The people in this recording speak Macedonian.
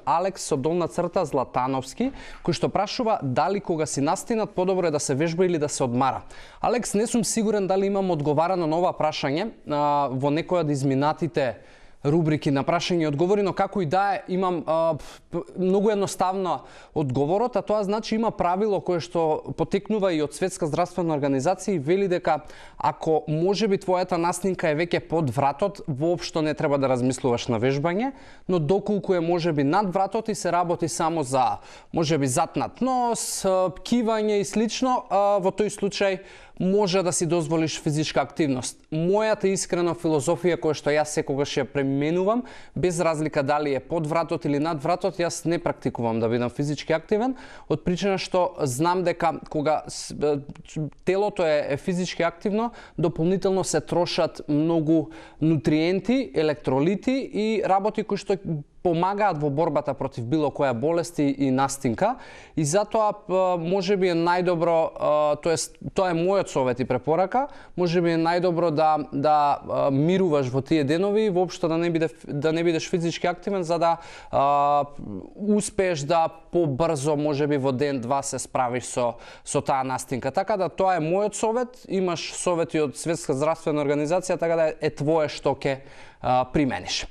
Алекс со долна црта Златановски, кој што прашува дали кога си настинат подобро е да се вежба или да се одмара. Алекс, не сум сигурен дали имам одговарано на ова прашање во некоја од изминатите рубрики на прашања и одговори, но како и да е, имам многу едноставно одговорот, а тоа значи има правило кое што потекнува и од Светска здравствена организација и вели дека ако можеби твојата наснинка е веќе под вратот, воопшто не треба да размислуваш на вежбање, но доколку е можеби над вратот и се работи само за можеби затнат нос, кивање и слично, во тој случај може да си дозволиш физичка активност. Мојата искрена филозофија која што јас секогаш ја пременувам, без разлика дали е под вратот или над вратот, јас не практикувам да бидам физички активен, од причина што знам дека кога телото е физички активно, дополнително се трошат многу нутриенти, електролити и работи кои што помагаат во борбата против било која болест и настинка, и затоа можеби е најдобро, тоа е мојот совет и препорака, можеби е најдобро да мируваш во тие денови и воопшто да не бидеш физички активен, за да успееш да побрзо можеби во ден-два се справиш со таа настинка. Така да тоа е мојот совет, имаш совети од Светска здравствена организација, така да е твое што ќе примениш.